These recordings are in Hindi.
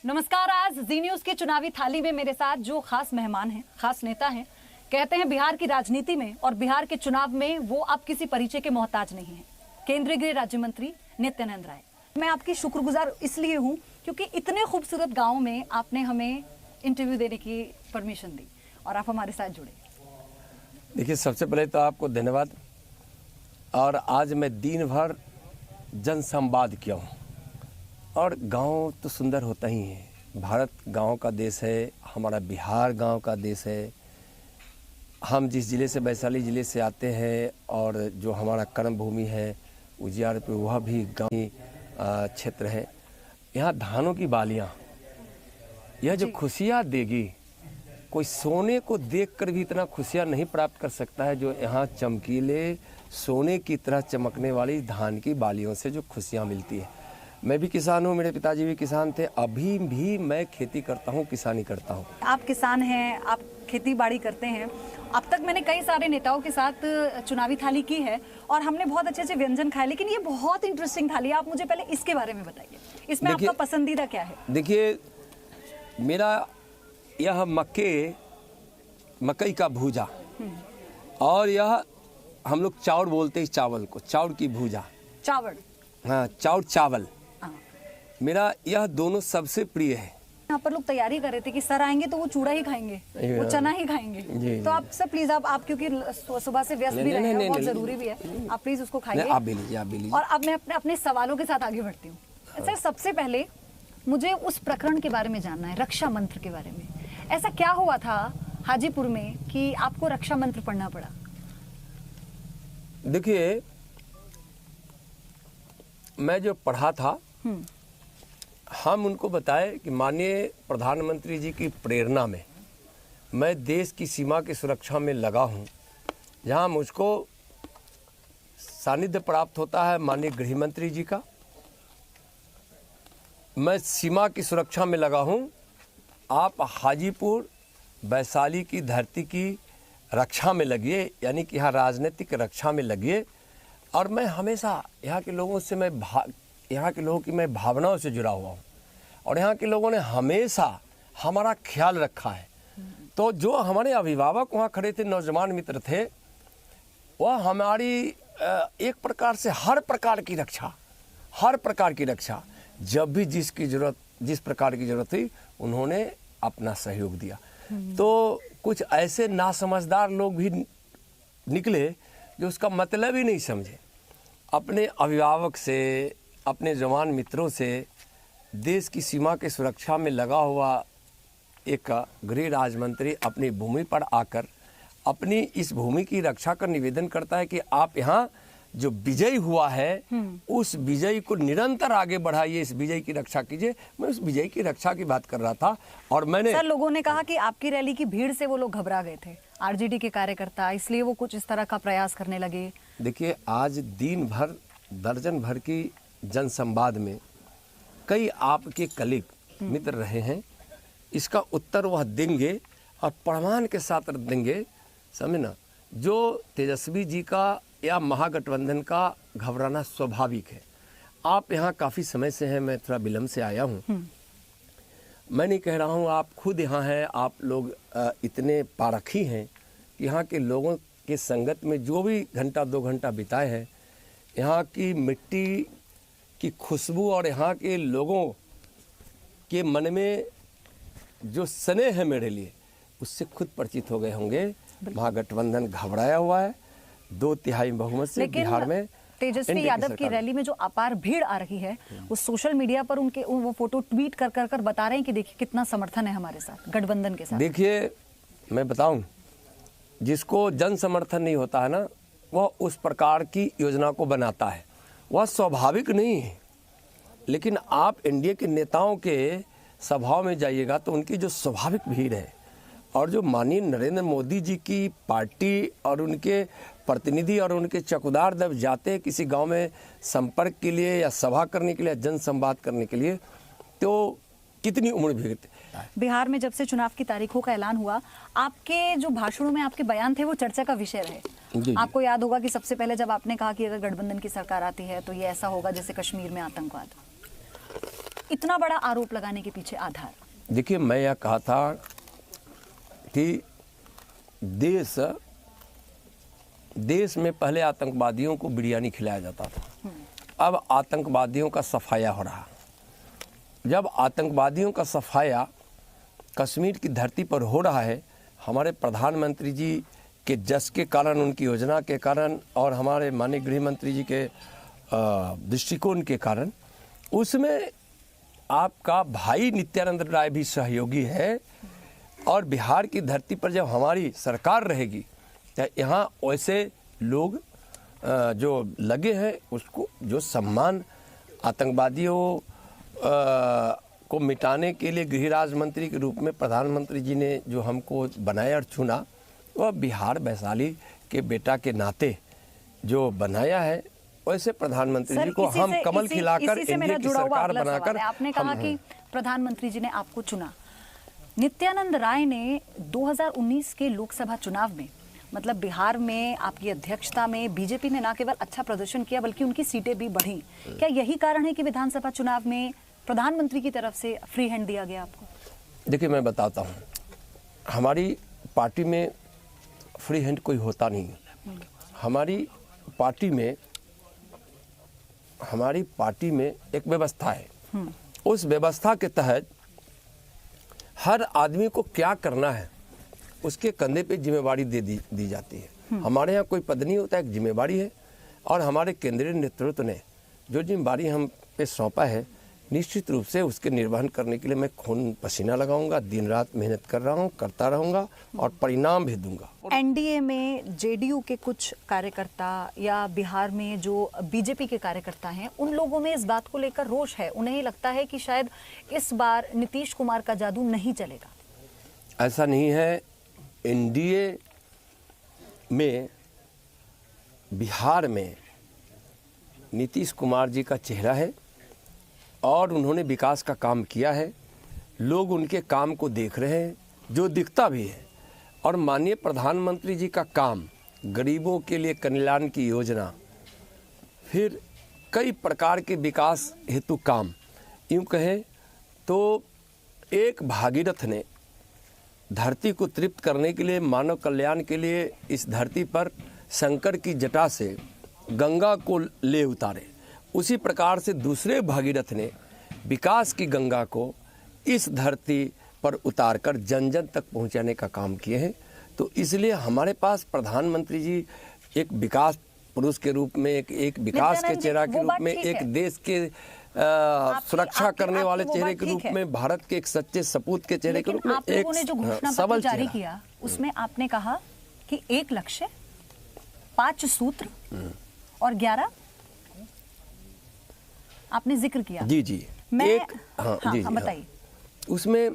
नमस्कार। आज जी न्यूज की चुनावी थाली में मेरे साथ जो खास मेहमान हैं, खास नेता हैं, कहते हैं बिहार की राजनीति में और बिहार के चुनाव में वो अब किसी परिचय के मोहताज नहीं है। केंद्रीय गृह राज्य मंत्री नित्यानंद राय। मैं आपकी शुक्रगुजार इसलिए हूँ क्योंकि इतने खूबसूरत गाँव में आपने हमें इंटरव्यू देने की परमिशन दी और आप हमारे साथ जुड़े। देखिए, सबसे पहले तो आपको धन्यवाद। और आज मैं दिन भर जन संवाद किया हूँ और गांव तो सुंदर होता ही है। भारत गांव का देश है, हमारा बिहार गांव का देश है। हम जिस ज़िले से, वैशाली ज़िले से आते हैं और जो हमारा कर्म भूमि है उजियारपुर, वह भी गाँवी क्षेत्र है। यहाँ धानों की बालियाँ, यह जो खुशियाँ देगी, कोई सोने को देखकर भी इतना खुशियाँ नहीं प्राप्त कर सकता है जो यहाँ चमकीले सोने की तरह चमकने वाली धान की बालियों से जो खुशियाँ मिलती है। मैं भी किसान हूँ, मेरे पिताजी भी किसान थे, अभी भी मैं खेती करता हूँ, किसानी करता हूँ। आप किसान हैं, आप खेती बाड़ी करते हैं। अब तक मैंने कई सारे नेताओं के साथ चुनावी थाली की है और हमने बहुत अच्छे अच्छे व्यंजन खाए, लेकिन ये बहुत इंटरेस्टिंग थाली है। आप मुझे पहले इसके बारे में बताइए, इसमें आपका पसंदीदा क्या है? देखिए, मेरा यह मकई का भूजा और यह हम लोग चावल बोलते हैं, चावल को चावल की भूजा, चावल, हाँ चावल, मेरा यह दोनों सबसे प्रिय है। यहाँ पर लोग तैयारी कर रहे थे कि सर आएंगे तो वो चूड़ा ही खाएंगे, वो चना ही खाएंगे। तो आप सर प्लीज, आप क्योंकि सुबह से व्यस्त भी रहे हैं, बहुत जरूरी भी है, आप प्लीज उसको खाइए। आप भी लीजिए, आप भी लीजिए। और अब मैं अपने सवालों के साथ आगे बढ़ती हूँ। सर, सबसे पहले मुझे उस प्रकरण के बारे में जानना है, रक्षा मंत्र के बारे में। ऐसा क्या हुआ था हाजीपुर में कि आपको रक्षा मंत्र पढ़ना पड़ा? देखिए, मैं जो पढ़ा था, हम उनको बताए कि माननीय प्रधानमंत्री जी की प्रेरणा में मैं देश की सीमा की सुरक्षा में लगा हूं। जहां मुझको सानिध्य प्राप्त होता है माननीय गृह मंत्री जी का, मैं सीमा की सुरक्षा में लगा हूं। आप हाजीपुर वैशाली की धरती की रक्षा में लगिए, यानी कि यहाँ राजनीतिक रक्षा में लगिए। और मैं हमेशा यहाँ के लोगों से यहाँ के लोगों की मैं भावनाओं से जुड़ा हुआ हूँ और यहाँ के लोगों ने हमेशा हमारा ख्याल रखा है। तो जो हमारे अभिभावक वहाँ खड़े थे, नौजवान मित्र थे, वह हमारी एक प्रकार से हर प्रकार की रक्षा जब भी जिस प्रकार की जरूरत थी उन्होंने अपना सहयोग दिया। तो कुछ ऐसे नासमझदार लोग भी निकले जो उसका मतलब ही नहीं समझे। अपने अभिभावक से, अपने जवान मित्रों से देश की सीमा की सुरक्षा में लगा हुआ एक गृह राज्य मंत्री अपनी भूमि पर आकर अपनी इस भूमि की रक्षा का निवेदन करता है कि आप यहाँ जो विजयी हुआ है उस विजयी को निरंतर आगे बढ़ाइए, इस विजय की रक्षा कीजिए। मैं उस विजय की रक्षा की बात कर रहा था। और मैंने सर, लोगों ने कहा कि आपकी रैली की भीड़ से वो लोग घबरा गए थे, आरजेडी के कार्यकर्ता, इसलिए वो कुछ इस तरह का प्रयास करने लगे। देखिए, आज दिन भर दर्जन भर की जनसंवाद में कई आपके कलीग मित्र रहे हैं, इसका उत्तर वह देंगे और प्रमाण के साथ देंगे, समझे ना। जो तेजस्वी जी का या महागठबंधन का घबराना स्वाभाविक है। आप यहाँ काफ़ी समय से हैं, मैं थोड़ा विलम्ब से आया हूँ। मैं नहीं कह रहा हूँ, आप खुद यहाँ हैं, आप लोग इतने पारखी हैं कि यहाँ के लोगों के संगत में जो भी घंटा 2 घंटा बिताए हैं, यहाँ की मिट्टी की खुशबू और यहाँ के लोगों के मन में जो स्नेह है मेरे लिए, उससे खुद परिचित हो गए होंगे। महागठबंधन घबराया हुआ है 2/3 बहुमत से बिहार में। तेजस्वी यादव की रैली में जो अपार भीड़ आ रही है, वो सोशल मीडिया पर उनके वो फोटो ट्वीट कर बता रहे हैं कि देखिए कितना समर्थन है हमारे साथ, गठबंधन के साथ। देखिए, मैं बताऊं, जिसको जन समर्थन नहीं होता है ना, वह उस प्रकार की योजना को बनाता है, वह स्वाभाविक नहीं है। लेकिन आप एनडीए के नेताओं के सभाओं में जाइएगा तो उनकी जो स्वाभाविक भीड़ है और जो माननीय नरेंद्र मोदी जी की पार्टी और उनके प्रतिनिधि और उनके चौकीदार जब जाते हैं किसी गांव में संपर्क के लिए या सभा करने के लिए, जन संवाद करने के लिए, तो कितनी उम्र भीड़। बिहार में जब से चुनाव की तारीखों का ऐलान हुआ, आपके जो भाषणों में आपके बयान थे वो चर्चा का विषय रहे। आपको याद होगा कि सबसे पहले जब आपने कहा कि अगर गठबंधन की सरकार आती है तो ये ऐसा होगा जैसे कश्मीर में आतंकवाद। इतना बड़ा आरोप लगाने के पीछे आधार? देखिए, मैं यह कहा था कि देश में पहले आतंकवादियों को बिरयानी खिलाया जाता था, अब आतंकवादियों का सफाया हो रहा। जब आतंकवादियों का सफाया कश्मीर की धरती पर हो रहा है, हमारे प्रधानमंत्री जी के जस के कारण, उनकी योजना के कारण और हमारे माननीय गृह मंत्री जी के दृष्टिकोण के कारण, उसमें आपका भाई नित्यानंद राय भी सहयोगी है। और बिहार की धरती पर जब हमारी सरकार रहेगी तो यहाँ वैसे लोग जो लगे हैं, उसको जो सम्मान आतंकवादियों को मिटाने के लिए गृह राज्य मंत्री के रूप में प्रधानमंत्री जी ने जो हमको बनाया और चुना, वह बिहार वैशाली के बेटा के नाते जो बनाया है, वैसे प्रधानमंत्री जी को हम कमल खिलाकर एनडीए की सरकार बनाकर। आपने कहा कि प्रधानमंत्री जी ने आपको चुना। नित्यानंद राय ने 2019 के लोकसभा चुनाव में, मतलब बिहार में आपकी अध्यक्षता में बीजेपी ने न केवल अच्छा प्रदर्शन किया बल्कि उनकी सीटें भी बढ़ी। क्या यही कारण है कि विधानसभा चुनाव में प्रधानमंत्री की तरफ से फ्री हैंड दिया गया आपको? देखिए, मैं बताता हूँ, हमारी पार्टी में फ्री हैंड कोई होता नहीं। हमारी पार्टी में एक व्यवस्था है। उस व्यवस्था के तहत हर आदमी को क्या करना है उसके कंधे पे जिम्मेवारी दी जाती है। हमारे यहाँ कोई पद नहीं होता, एक जिम्मेवारी है। और हमारे केंद्रीय नेतृत्व ने जो जिम्मेवारी हम पे सौंपा है, निश्चित रूप से उसके निर्वहन करने के लिए मैं खून पसीना लगाऊंगा, दिन रात मेहनत कर रहा हूँ, करता रहूंगा और परिणाम भी दूंगा। एनडीए में जेडीयू के कुछ कार्यकर्ता या बिहार में जो बीजेपी के कार्यकर्ता हैं, उन लोगों में इस बात को लेकर रोष है। उन्हें लगता है कि शायद इस बार नीतीश कुमार का जादू नहीं चलेगा। ऐसा नहीं है। एनडीए में बिहार में नीतीश कुमार जी का चेहरा है और उन्होंने विकास का काम किया है। लोग उनके काम को देख रहे हैं, जो दिखता भी है। और माननीय प्रधानमंत्री जी का काम, गरीबों के लिए कल्याण की योजना, फिर कई प्रकार के विकास हेतु काम, यूँ कहें तो एक भागीरथ ने धरती को तृप्त करने के लिए, मानव कल्याण के लिए इस धरती पर शंकर की जटा से गंगा को ले उतारे। उसी प्रकार से दूसरे भागीरथ ने विकास की गंगा को इस धरती पर उतारकर जन जन तक पहुंचाने का काम किए हैं। तो इसलिए हमारे पास प्रधानमंत्री जी एक विकास पुरुष के रूप में, एक विकास के चेहरा के रूप में, एक देश के सुरक्षा करने वाले चेहरे के रूप में, भारत के एक सच्चे सपूत के चेहरे के रूप में एक जो घोषणा पत्र जारी किया, उसमें आपने कहा कि 1 लक्ष्य, 5 सूत्र और 11 आपने जिक्र किया। जी जी, बताइए। उसमें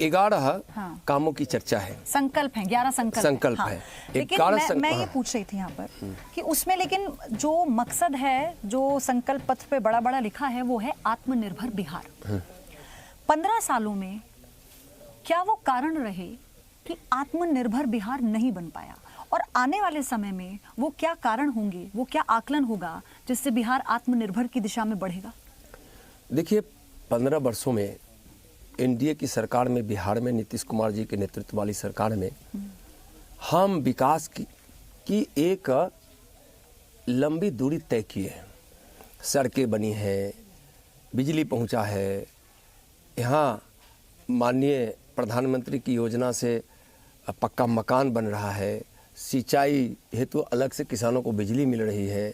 11 कामों की चर्चा है, संकल्प है, 11 संकल्प है। लेकिन मैं ये पूछ रही थी यहाँ पर कि उसमें लेकिन जो मकसद है, जो संकल्प पत्र पे बड़ा बड़ा लिखा है, वो है आत्मनिर्भर बिहार। 15 सालों में क्या वो कारण रहे कि आत्मनिर्भर बिहार नहीं बन पाया, और आने वाले समय में वो क्या कारण होंगे, वो क्या आकलन होगा जिससे बिहार आत्मनिर्भर की दिशा में बढ़ेगा? देखिए, 15 वर्षों में एनडीए की सरकार में, बिहार में नीतीश कुमार जी के नेतृत्व वाली सरकार में हम विकास की एक लंबी दूरी तय की है। सड़कें बनी हैं, बिजली पहुंचा है, यहाँ माननीय प्रधानमंत्री की योजना से पक्का मकान बन रहा है, सिंचाई हेतु अलग से किसानों को बिजली मिल रही है,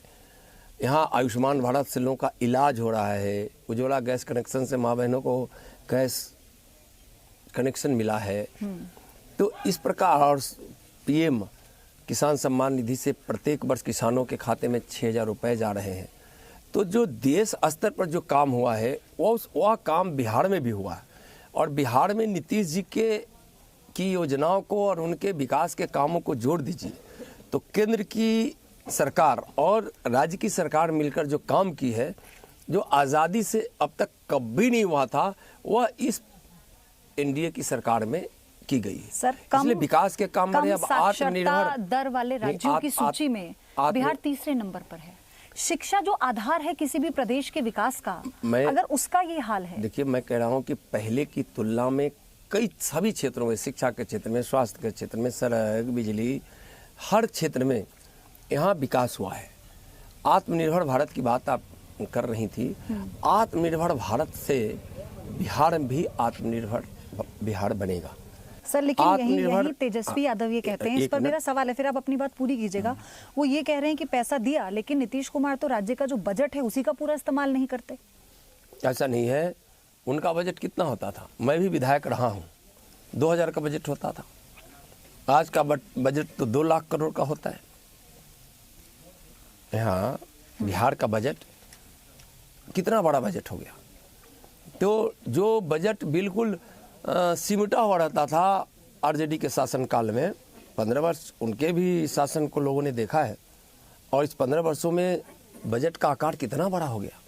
यहाँ आयुष्मान भारत से लोगों का इलाज हो रहा है, उज्ज्वला गैस कनेक्शन से माँ बहनों को गैस कनेक्शन मिला है। तो इस प्रकार, और पीएम किसान सम्मान निधि से प्रत्येक वर्ष किसानों के खाते में 6,000 रुपये जा रहे हैं। तो जो देश स्तर पर जो काम हुआ है, वह काम बिहार में भी हुआ है। और बिहार में नीतीश जी की योजनाओं को और उनके विकास के कामों को जोड़ दीजिए तो केंद्र की सरकार और राज्य की सरकार मिलकर जो काम की है, जो आज़ादी से अब तक कभी नहीं हुआ था, वह इस एनडीए की सरकार में की गई है। सर, इसलिए विकास के काम में अब आत्मनिर्भर दर वाले राज्यों की सूची में बिहार तीसरे नंबर पर है। शिक्षा जो आधार है किसी भी प्रदेश के विकास का, अगर उसका ये हाल है। देखिए, मैं कह रहा हूँ कि पहले की तुलना में कई सभी क्षेत्रों में, शिक्षा के क्षेत्र में, स्वास्थ्य के क्षेत्र में, सड़क, बिजली, हर क्षेत्र में यहाँ विकास हुआ है। आत्मनिर्भर भारत की बात आप कर रही थी। आत्मनिर्भर भारत से बिहार में भी आत्मनिर्भर बिहार बनेगा। सर, लेकिन यही तेजस्वी यादव ये कहते हैं, इस पर मेरा सवाल है, फिर आप अपनी बात पूरी कीजिएगा। वो ये कह रहे हैं कि पैसा दिया, लेकिन नीतीश कुमार तो राज्य का जो बजट है उसी का पूरा इस्तेमाल नहीं करते। ऐसा नहीं है। उनका बजट कितना होता था? मैं भी विधायक रहा हूँ, 2000 का बजट होता था। आज का बजट तो 2 लाख करोड़ का होता है। यहाँ बिहार का बजट कितना बड़ा बजट हो गया। तो जो बजट बिल्कुल सिमटा हुआ रहता था आरजेडी के शासनकाल में, 15 वर्ष उनके भी शासन को लोगों ने देखा है, और इस 15 वर्षों में बजट का आकार कितना बड़ा हो गया।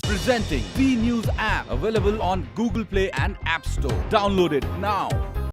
Presenting B News app, available on Google Play and App Store. Download it now.